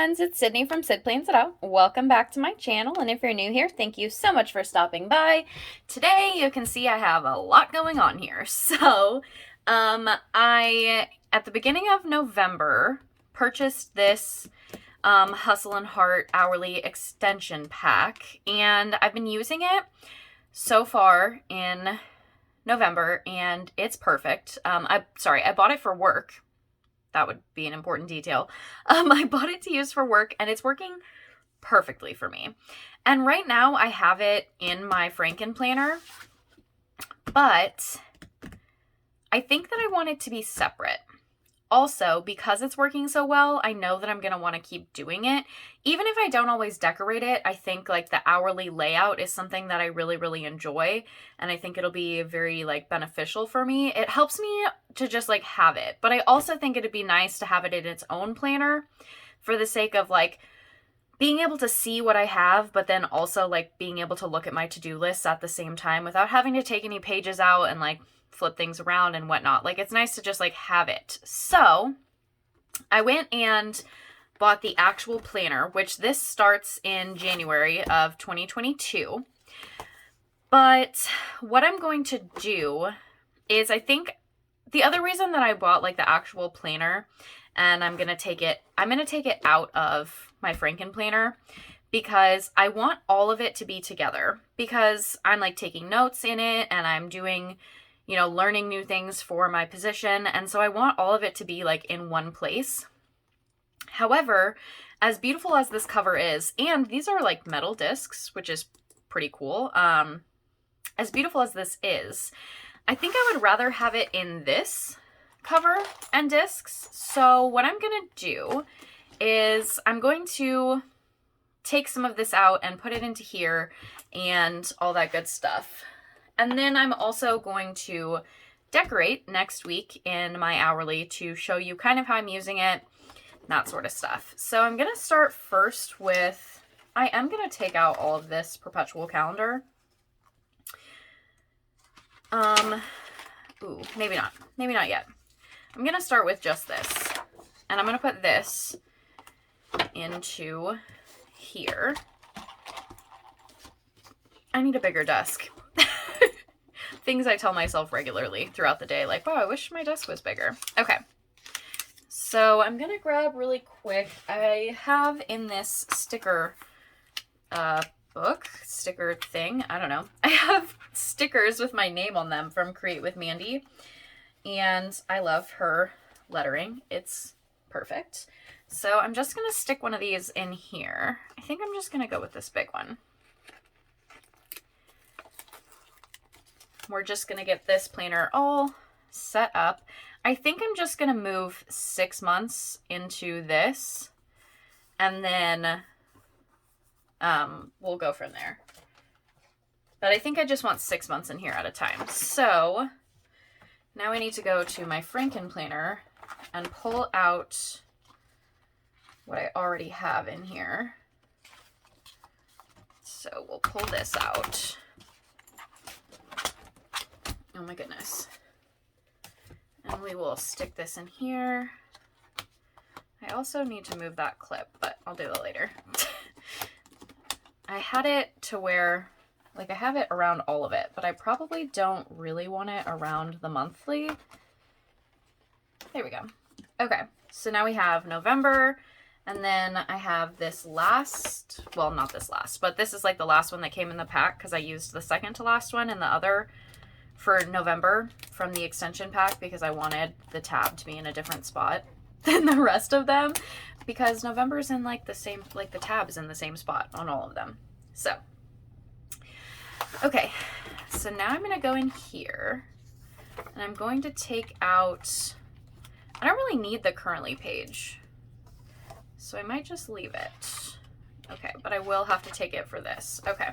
friends, it's Sydney from Sid Plans It Out. Welcome back to my channel, and if you're new here, thank you so much for stopping by. Today, you can see I have a lot going on here. So, at the beginning of November, purchased this Hustle and Heart hourly extension pack, and I've been using it so far in November, and it's perfect. I bought it for work. That would be an important detail. I bought it to use for work, and it's working perfectly for me. And right now, I have it in my Franken planner, but I think that I want it to be separate. Also, because it's working so well, I know that I'm going to want to keep doing it. Even if I don't always decorate it, I think like the hourly layout is something that I really, really enjoy. And I think it'll be very like beneficial for me. It helps me to just like have it. But I also think it'd be nice to have it in its own planner for the sake of like being able to see what I have, but then also like being able to look at my to-do lists at the same time without having to take any pages out and like flip things around and whatnot. Like, it's nice to just like have it. So I went and bought the actual planner, which this starts in January of 2022. But what I'm going to do is, I think the other reason that I bought like the actual planner, and I'm going to take it out of my Franken planner, because I want all of it to be together, because I'm like taking notes in it and I'm doing, you know, learning new things for my position. And so I want all of it to be like in one place. However, as beautiful as this cover is, and these are like metal discs, which is pretty cool. As beautiful as this is, I think I would rather have it in this cover and discs. So what I'm going to do is I'm going to take some of this out and put it into here and all that good stuff. And then I'm also going to decorate next week in my hourly to show you kind of how I'm using it, that sort of stuff. So I'm going to start first with, I am going to take out all of this perpetual calendar. Ooh, maybe not. Maybe not yet. I'm going to start with just this. And I'm going to put this into here. I need a bigger desk. Things I tell myself regularly throughout the day, like, wow, I wish my desk was bigger. Okay, so I'm gonna grab really quick, I have in this sticker sticker thing, I don't know, I have stickers with my name on them from Create with Mandy, and I love her lettering. It's perfect. So I'm just gonna stick one of these in here. I think I'm just gonna go with this big one. We're just going to get this planner all set up. I think I'm just going to move 6 months into this, and then we'll go from there. But I think I just want 6 months in here at a time. So now I need to go to my Franken planner and pull out what I already have in here. So we'll pull this out. Oh my goodness. And we will stick this in here. I also need to move that clip, but I'll do it later. I had it to where, like, I have it around all of it, but I probably don't really want it around the monthly. There we go. Okay, so now we have November, and then I have this last, well, not this last, but this is like the last one that came in the pack because I used the second to last one in the other for November from the extension pack, because I wanted the tab to be in a different spot than the rest of them, because November's in like the same, like the tab's in the same spot on all of them. So, okay, so now I'm going to go in here and I'm going to take out, I don't really need the currently page, so I might just leave it. Okay, but I will have to take it for this. Okay,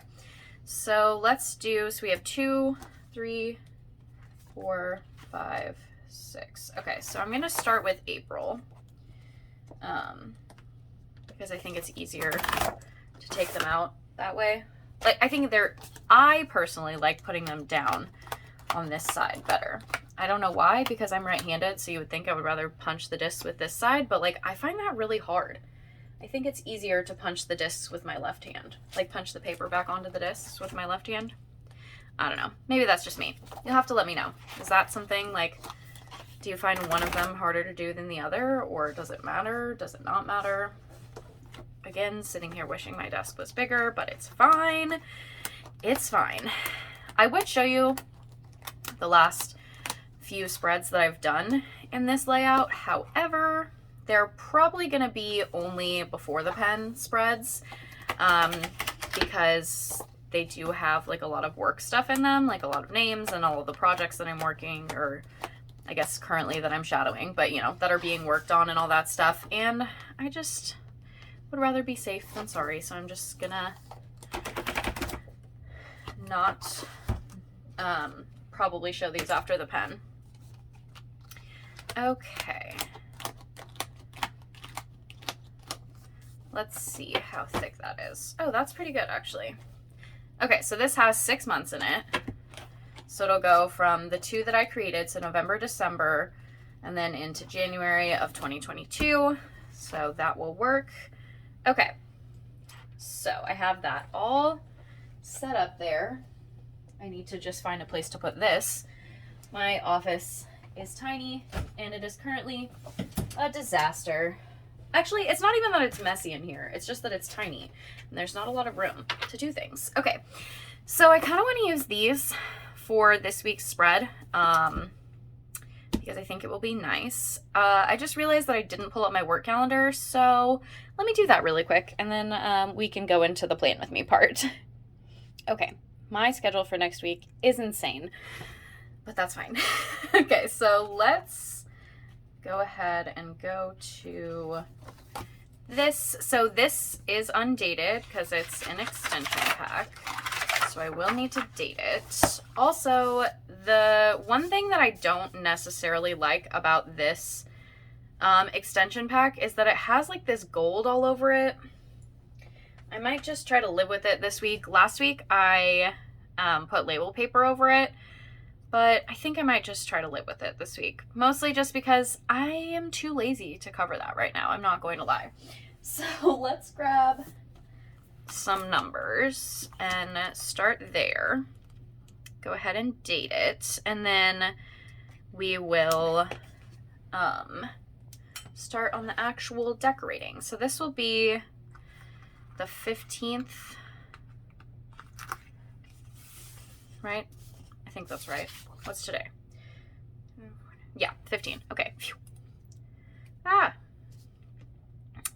so let's do, so we have 2, 3, 4, 5, 6. Okay, so I'm going to start with April, because I think it's easier to take them out that way. Like, I think I personally like putting them down on this side better. I don't know why, because I'm right-handed, so you would think I would rather punch the discs with this side, but like, I find that really hard. I think it's easier to punch the discs with my left hand. Like punch the paper back onto the discs with my left hand. I don't know. Maybe that's just me. You'll have to let me know. Is that something like, do you find one of them harder to do than the other? Or does it matter? Does it not matter? Again, sitting here wishing my desk was bigger, but it's fine. It's fine. I would show you the last few spreads that I've done in this layout. However, they're probably going to be only before the pen spreads because they do have like a lot of work stuff in them, like a lot of names and all of the projects that I'm working, or I guess currently that I'm shadowing, but you know, that are being worked on and all that stuff. And I just would rather be safe than sorry, so I'm just gonna not probably show these after the pen. Okay. Let's see how thick that is. Oh, that's pretty good actually. Okay, so this has 6 months in it. So it'll go from the 2 that I created, so November, December, and then into January of 2022. So that will work. Okay, so I have that all set up there. I need to just find a place to put this. My office is tiny and it is currently a disaster. Actually, it's not even that it's messy in here. It's just that it's tiny and there's not a lot of room to do things. Okay, so I kind of want to use these for this week's spread because I think it will be nice. I just realized that I didn't pull up my work calendar, so let me do that really quick and then we can go into the plan with me part. Okay, my schedule for next week is insane, but that's fine. Okay, so let's go ahead and go to this. So this is undated because it's an extension pack, so I will need to date it. Also, the one thing that I don't necessarily like about this extension pack is that it has like this gold all over it. I might just try to live with it this week. Last week I put label paper over it, but I think I might just try to live with it this week. Mostly just because I am too lazy to cover that right now. I'm not going to lie. So let's grab some numbers and start there. Go ahead and date it. And then we will start on the actual decorating. So this will be the 15th, right? I think that's right. What's today? Yeah, 15. Okay. Phew. Ah.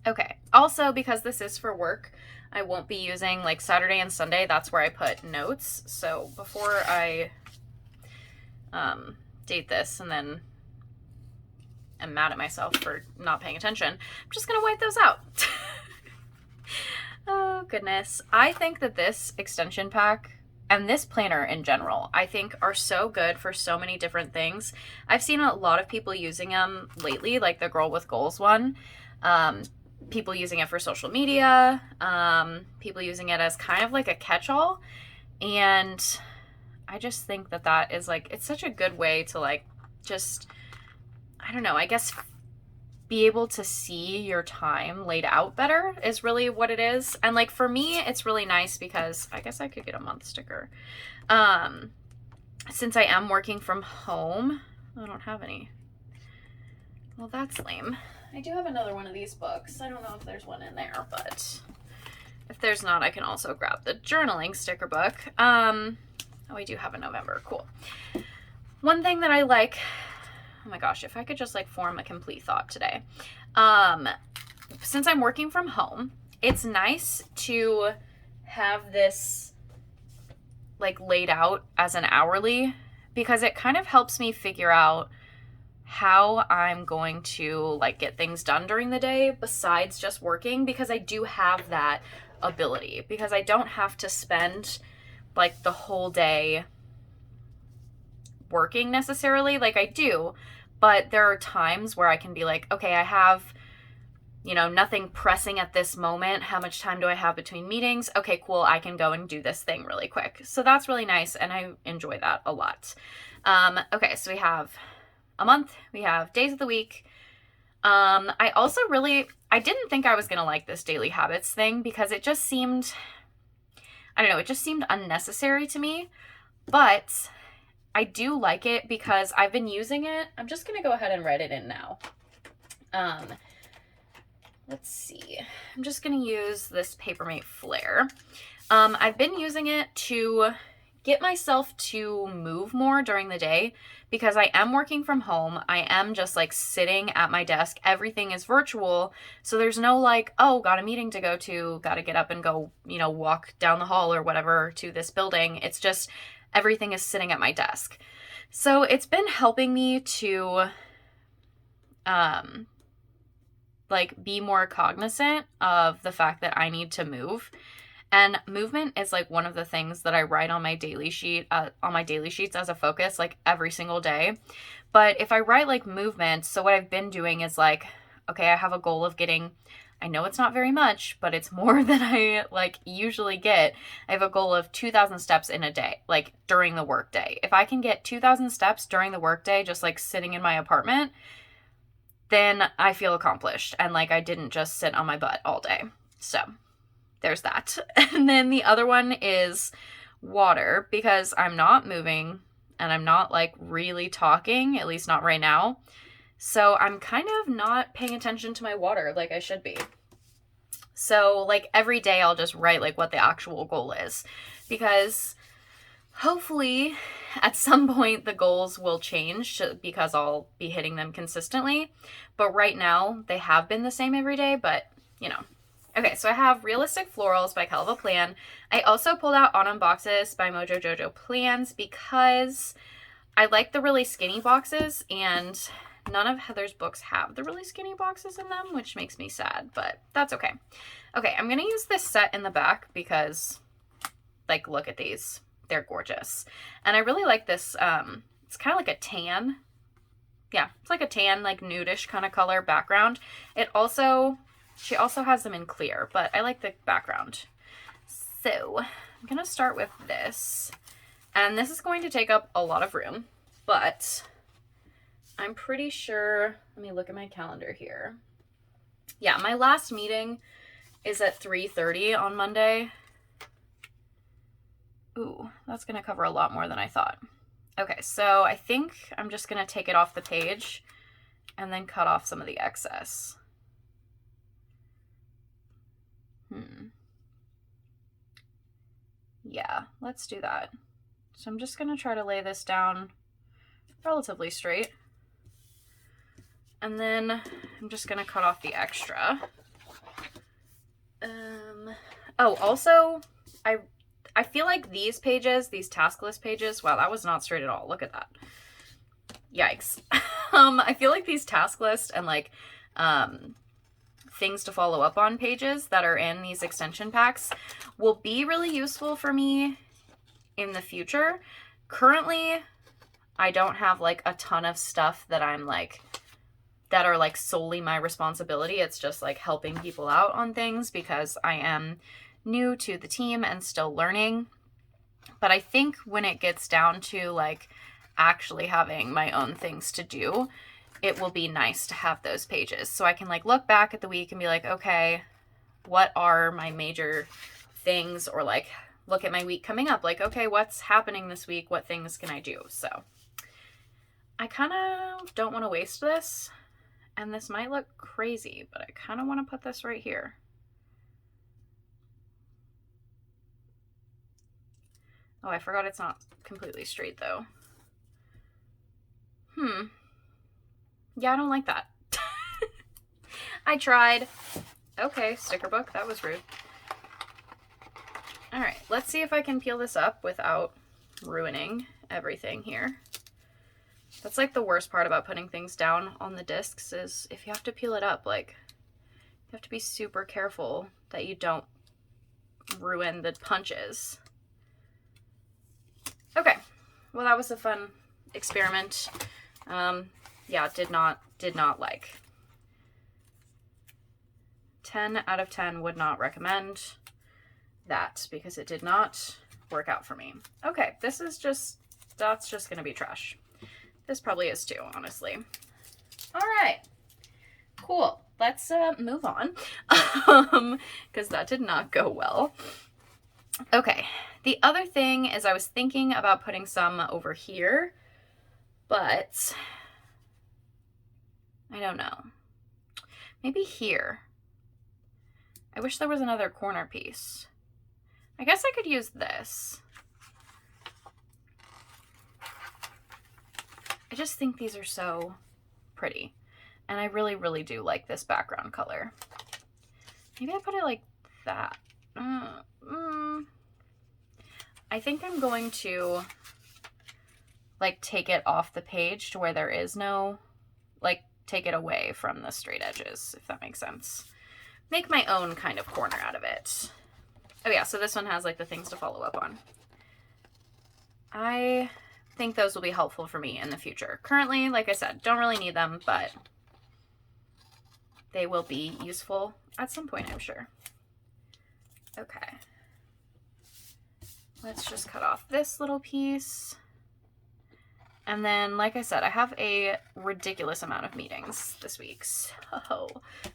Okay. Also, because this is for work, I won't be using like Saturday and Sunday. That's where I put notes. So before I date this and then am mad at myself for not paying attention, I'm just going to white those out. Oh, goodness. I think that this extension pack and this planner in general, I think are so good for so many different things. I've seen a lot of people using them lately, like the Girl with Goals one. People using it for social media. People using it as kind of like a catch-all. And I just think that that is like, it's such a good way to like just, I don't know, I guess be able to see your time laid out better is really what it is. And like for me, it's really nice because I guess I could get a month sticker. Since I am working from home, I don't have any. Well, that's lame. I do have another one of these books. I don't know if there's one in there, but if there's not, I can also grab the journaling sticker book. Oh, I do have a November. Cool. One thing that I like, oh my gosh, if I could just like form a complete thought today. Since I'm working from home, it's nice to have this like laid out as an hourly because it kind of helps me figure out how I'm going to like get things done during the day besides just working, because I do have that ability, because I don't have to spend like the whole day working necessarily. Like I do, but there are times where I can be like, okay, I have, you know, nothing pressing at this moment. How much time do I have between meetings? Okay, cool. I can go and do this thing really quick. So that's really nice. And I enjoy that a lot. Okay. So we have a month, we have days of the week, I also I didn't think I was going to like this daily habits thing because it just seemed, I don't know, it just seemed unnecessary to me, but I do like it because I've been using it. I'm just going to go ahead and write it in now. Let's see. I'm just going to use this Papermate Flare. I've been using it to get myself to move more during the day because I am working from home. I am just like sitting at my desk. Everything is virtual. So there's no like, oh, got a meeting to go to, got to get up and go, walk down the hall or whatever to this building. It's just everything is sitting at my desk. So it's been helping me to like be more cognizant of the fact that I need to move. And movement is like one of the things that I write on my daily sheets as a focus like every single day. But if I write like movement, so what I've been doing is like, okay, I have a goal of getting, I know it's not very much, but it's more than I like usually get. I have a goal of 2,000 steps in a day, like during the workday. If I can get 2,000 steps during the workday, just like sitting in my apartment, then I feel accomplished. And like I didn't just sit on my butt all day. So there's that. And then the other one is water because I'm not moving and I'm not like really talking, at least not right now. So I'm kind of not paying attention to my water like I should be. So like every day I'll just write like what the actual goal is because hopefully at some point the goals will change because I'll be hitting them consistently. But right now they have been the same every day, but Okay, so I have Realistic Florals by Calva Plan. I also pulled out Autumn Boxes by Mojo Jojo Plans because I like the really skinny boxes, and none of Heather's books have the really skinny boxes in them, which makes me sad, but that's okay. Okay, I'm going to use this set in the back because, like, look at these. They're gorgeous. And I really like this. It's kind of like a tan. Yeah, it's like a tan, like nudish kind of color background. She also has them in clear, but I like the background. So I'm going to start with this. And this is going to take up a lot of room, but I'm pretty sure, let me look at my calendar here. Yeah, my last meeting is at 3:30 on Monday. Ooh, that's going to cover a lot more than I thought. Okay, so I think I'm just going to take it off the page and then cut off some of the excess. Yeah, let's do that. So I'm just going to try to lay this down relatively straight. And then I'm just going to cut off the extra. Oh, also, I feel like these pages, these task list pages, wow, that was not straight at all. Look at that. Yikes. I feel like these task lists and like things to follow up on pages that are in these extension packs will be really useful for me in the future. Currently, I don't have like a ton of stuff that I'm like, that are like solely my responsibility. It's just like helping people out on things because I am new to the team and still learning. But I think when it gets down to like actually having my own things to do, it will be nice to have those pages. So I can like look back at the week and be like, okay, what are my major things? Or like look at my week coming up. Like, okay, what's happening this week? What things can I do? So I kind of don't want to waste this. And this might look crazy, but I kind of want to put this right here. Oh, I forgot it's not completely straight though. Yeah, I don't like that. I tried. Okay, sticker book. That was rude. All right, let's see if I can peel this up without ruining everything here. That's like the worst part about putting things down on the discs is if you have to peel it up, like you have to be super careful that you don't ruin the punches. Okay, well that was a fun experiment. Yeah, did not like. 10 out of 10 would not recommend that because it did not work out for me. Okay, that's just gonna be trash. This probably is too, honestly. All right, let's move on, because that did not go well. Okay, the other thing is I was thinking about putting some over here, but I don't know. Maybe here. I wish there was another corner piece. I guess I could use this. I just think these are so pretty. And I really, really do like this background color. Maybe I put it like that. I think I'm going to like take it off the page to where there is no, like take it away from the straight edges, if that makes sense. Make my own kind of corner out of it. Oh yeah, so this one has like the things to follow up on. I think those will be helpful for me in the future. Currently, like I said, don't really need them, but they will be useful at some point, I'm sure. Okay. Let's just cut off this little piece. And then, like I said, I have a ridiculous amount of meetings this week. So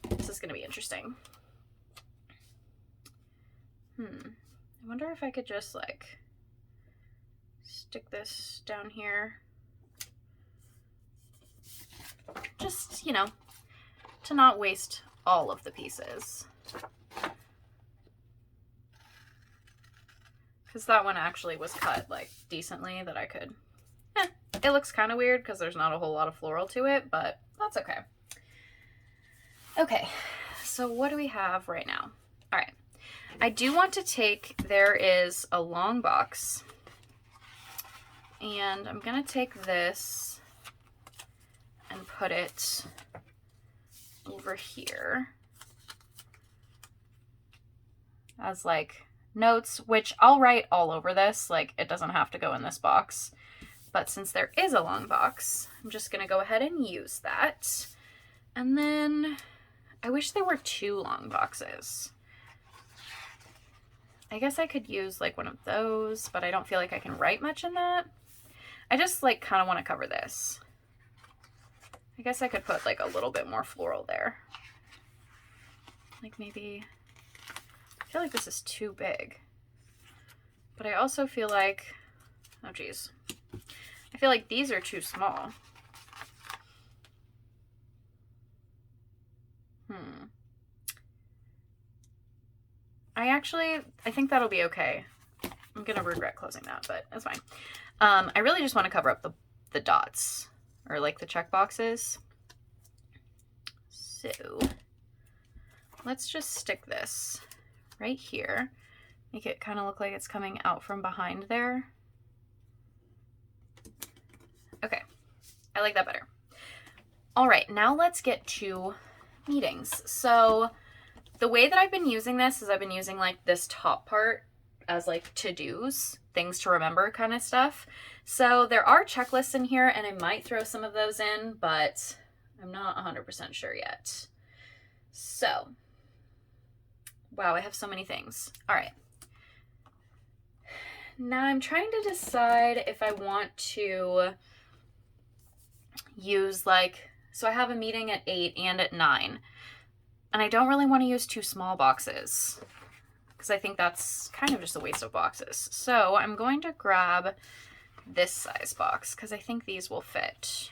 this is going to be interesting. I wonder if I could just like stick this down here. Just, you know, to not waste all of the pieces. Because that one actually was cut like decently that I could. It looks kind of weird because there's not a whole lot of floral to it, but that's okay. Okay, so what do we have right now? All right, I do want to take, there is a long box, and I'm gonna take this and put it over here as like notes, which I'll write all over this, like it doesn't have to go in this box. But since there is a long box, I'm just going to go ahead and use that. And then I wish there were 2 long boxes. I guess I could use like one of those, but I don't feel like I can write much in that. I just like kind of want to cover this. I guess I could put like a little bit more floral there. Like maybe, I feel like this is too big. But I also feel like, oh geez. I feel like these are too small. I think that'll be okay. I'm gonna regret closing that, but it's fine. I really just want to cover up the dots, or like the check boxes. So let's just stick this right here. Make it kind of look like it's coming out from behind there. Okay, I like that better. All right, now let's get to meetings. So the way that I've been using this is I've been using like this top part as like to-dos, things to remember kind of stuff. So there are checklists in here, and I might throw some of those in, but I'm not 100% sure yet. So, wow, I have so many things. All right. Now I'm trying to decide if I want to use like, so I have a meeting at 8 and at 9, and I don't really want to use 2 small boxes because I think that's kind of just a waste of boxes. So I'm going to grab this size box because I think these will fit.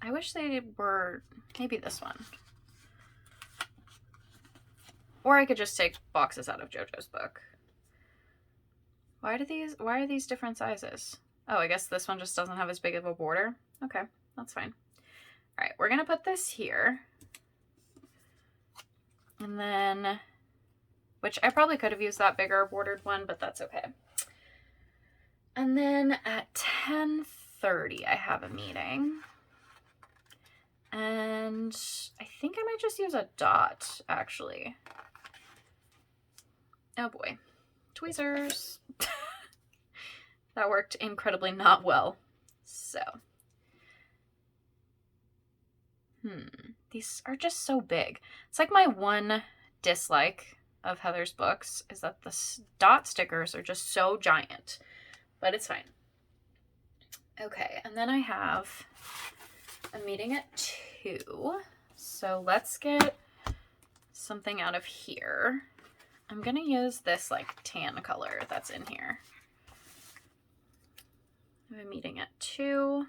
I wish they were maybe this one. Or I could just take boxes out of JoJo's book. Why are these different sizes? Oh, I guess this one just doesn't have as big of a border. Okay, that's fine. All right, we're gonna put this here. And then, which I probably could have used that bigger bordered one, but that's okay. And then at 10:30, I have a meeting. And I think I might just use a dot, actually. Oh boy. Tweezers. That worked incredibly not well. So. These are just so big. It's like my one dislike of Heather's books is that the dot stickers are just so giant. But it's fine. Okay, and then I have a meeting at 2. So let's get something out of here. I'm gonna use this like tan color that's in here. I have a meeting at 2.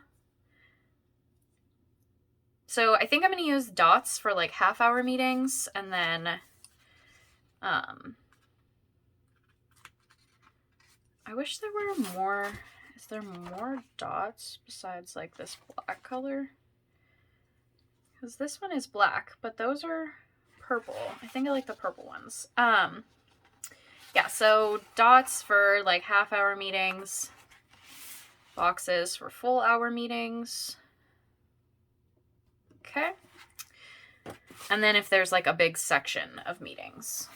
So I think I'm gonna use dots for like half-hour meetings, and then I wish there were more. Is there more dots besides like this black color? Because this one is black, but those are purple. I think I like the purple ones. Yeah, so dots for like half-hour meetings, boxes for full-hour meetings. Okay. And then if there's like a big section of meetings.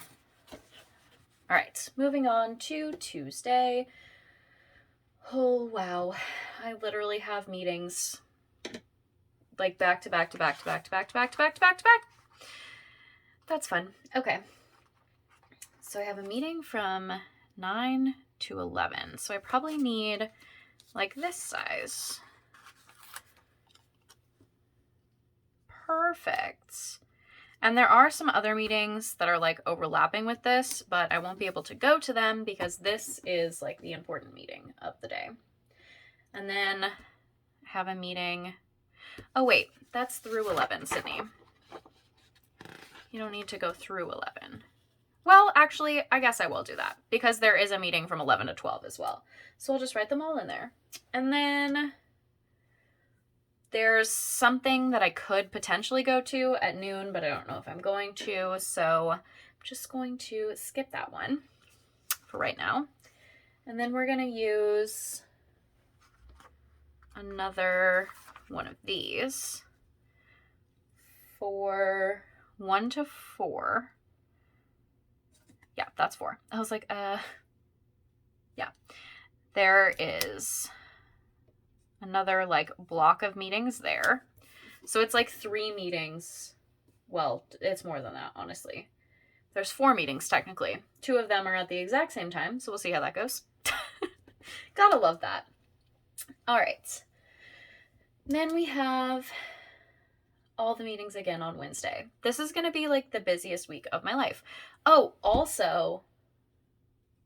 All right, moving on to Tuesday. Oh, wow. I literally have meetings like back to back to back to back to back to back to back to back to back. That's fun. Okay. So I have a meeting from 9 to 11. So I probably need like this size. Perfect. And there are some other meetings that are like overlapping with this, but I won't be able to go to them because this is like the important meeting of the day. And then have a meeting. Oh, wait, that's through 11, Sydney. You don't need to go through 11. Well, actually, I guess I will do that because there is a meeting from 11 to 12 as well. So I'll just write them all in there. And then there's something that I could potentially go to at noon, but I don't know if I'm going to. So I'm just going to skip that one for right now. And then we're going to use another one of these for 1 to 4. Yeah, that's 4. I was like, yeah. There is another like block of meetings there. So it's like 3 meetings. Well, it's more than that, honestly. There's 4 meetings technically. 2 of them are at the exact same time, so we'll see how that goes. Gotta love that. All right. Then we have all the meetings again on Wednesday. This is going to be like the busiest week of my life. Oh, also,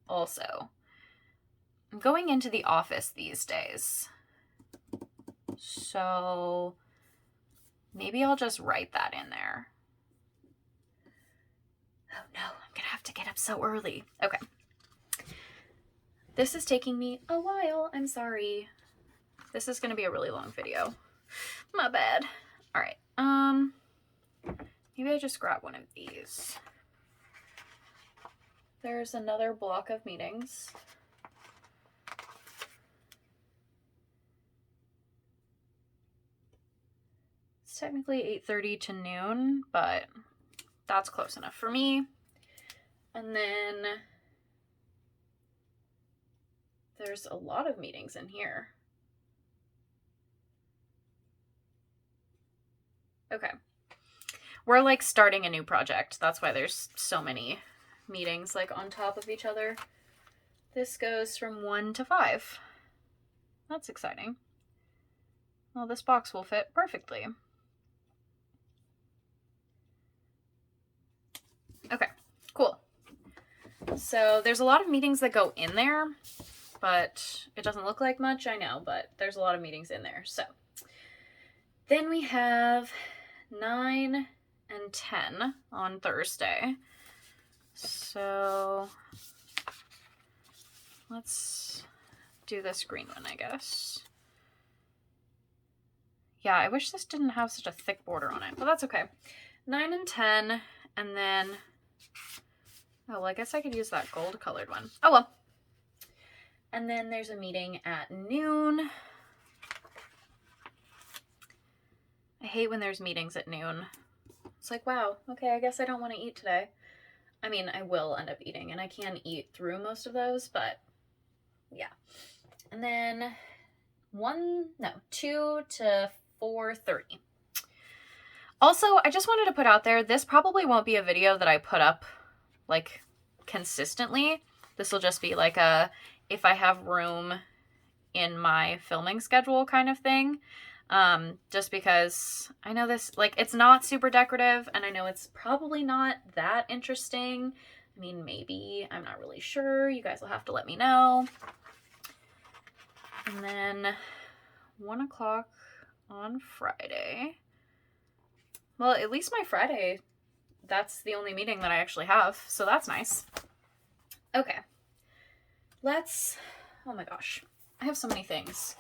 I'm going into the office these days. So maybe I'll just write that in there. Oh no, I'm going to have to get up so early. Okay. This is taking me a while. I'm sorry. This is going to be a really long video. My bad. All right. Maybe I just grab one of these. There's another block of meetings. It's technically 8:30 to noon, but that's close enough for me. And then there's a lot of meetings in here. Okay. We're like starting a new project. That's why there's so many meetings like on top of each other. This goes from 1 to 5. That's exciting. Well, this box will fit perfectly. Okay, cool. So there's a lot of meetings that go in there, but it doesn't look like much, I know, but there's a lot of meetings in there. So then we have 9 and 10 on Thursday. So let's do this green one, I guess. Yeah, I wish this didn't have such a thick border on it, but that's okay. 9 and 10, and then, oh, well, I guess I could use that gold colored one. Oh, well. And then there's a meeting at noon. I hate when there's meetings at noon. It's like, wow, okay, I guess I don't want to eat today. I mean, I will end up eating, and I can eat through most of those, but yeah. And then 2 to 4:30. Also, I just wanted to put out there, this probably won't be a video that I put up, like, consistently. This will just be like a, if I have room in my filming schedule kind of thing. Just because I know this, like, it's not super decorative, and I know it's probably not that interesting. I mean, maybe, I'm not really sure. You guys will have to let me know. And then 1 o'clock on Friday. Well, at least my Friday, that's the only meeting that I actually have, so that's nice. Okay. Oh my gosh, I have so many things.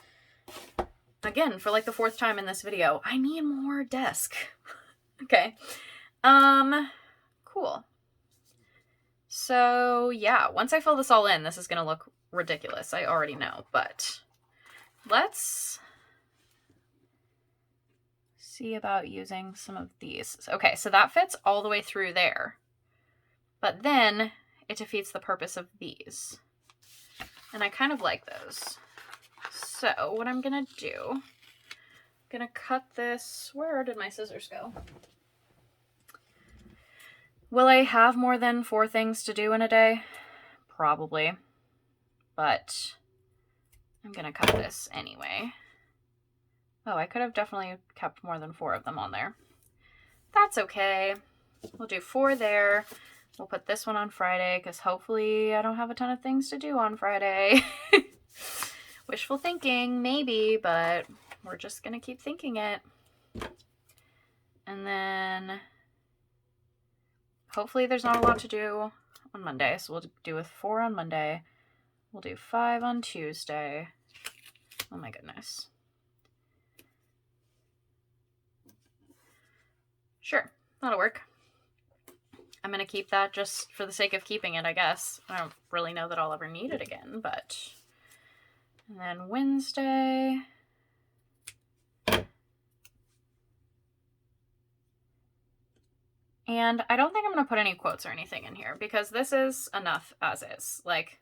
Again, for like the 4th time in this video, I need more desk. Okay. Cool. So yeah, once I fill this all in, this is gonna look ridiculous. I already know, but let's see about using some of these. Okay, so that fits all the way through there, but then it defeats the purpose of these. And I kind of like those. So what I'm gonna do, I'm gonna cut this. Where did my scissors go? Will I have more than 4 things to do in a day? Probably. But I'm gonna cut this anyway. Oh, I could have definitely kept more than 4 of them on there. That's okay. We'll do 4 there. We'll put this one on Friday because hopefully I don't have a ton of things to do on Friday. Wishful thinking, maybe, but we're just going to keep thinking it. And then hopefully there's not a lot to do on Monday. So we'll do with 4 on Monday. We'll do 5 on Tuesday. Oh my goodness. Sure, that'll work. I'm going to keep that just for the sake of keeping it, I guess. I don't really know that I'll ever need it again, but... And then Wednesday... And I don't think I'm going to put any quotes or anything in here because this is enough as is. Like,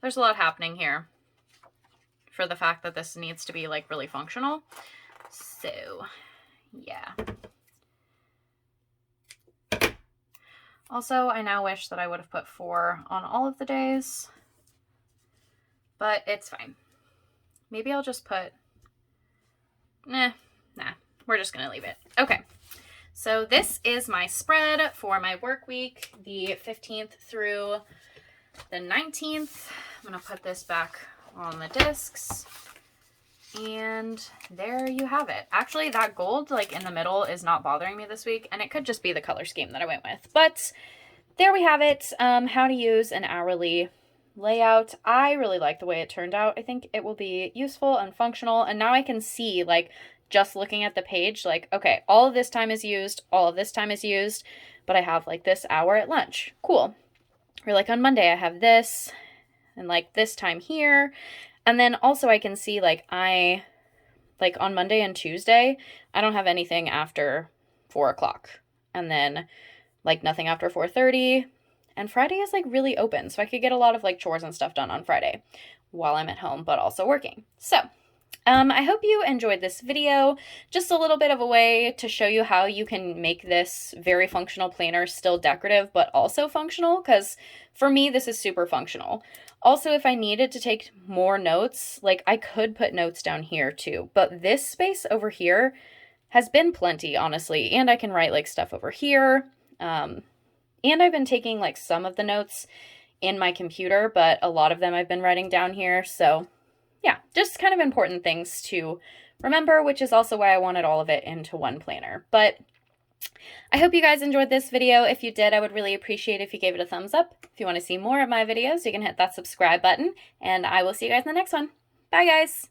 there's a lot happening here for the fact that this needs to be, like, really functional. So, yeah. Also, I now wish that I would have put 4 on all of the days, but it's fine. Maybe I'll just put, nah, we're just gonna leave it. Okay, so this is my spread for my work week, the 15th through the 19th. I'm gonna put this back on the discs. And there you have it. Actually, that gold, like, in the middle is not bothering me this week, and it could just be the color scheme that I went with. But there we have it, how to use an hourly layout. I really like the way it turned out. I think it will be useful and functional, and now I can see, like, just looking at the page, like, okay, all of this time is used, all of this time is used, but I have, like, this hour at lunch. Cool. Or, like, on Monday I have this, and, like, this time here. And then also I can see, like, on Monday and Tuesday, I don't have anything after 4 o'clock. And then, like, nothing after 4:30. And Friday is, like, really open. So I could get a lot of, like, chores and stuff done on Friday while I'm at home, but also working. So, I hope you enjoyed this video. Just a little bit of a way to show you how you can make this very functional planner still decorative, but also functional. Because for me, this is super functional. Also, if I needed to take more notes, like, I could put notes down here too, but this space over here has been plenty, honestly, and I can write, like, stuff over here, and I've been taking, like, some of the notes in my computer, but a lot of them I've been writing down here, so yeah, just kind of important things to remember, which is also why I wanted all of it into one planner. But I hope you guys enjoyed this video. If you did, I would really appreciate if you gave it a thumbs up. If you want to see more of my videos, you can hit that subscribe button, and I will see you guys in the next one. Bye, guys!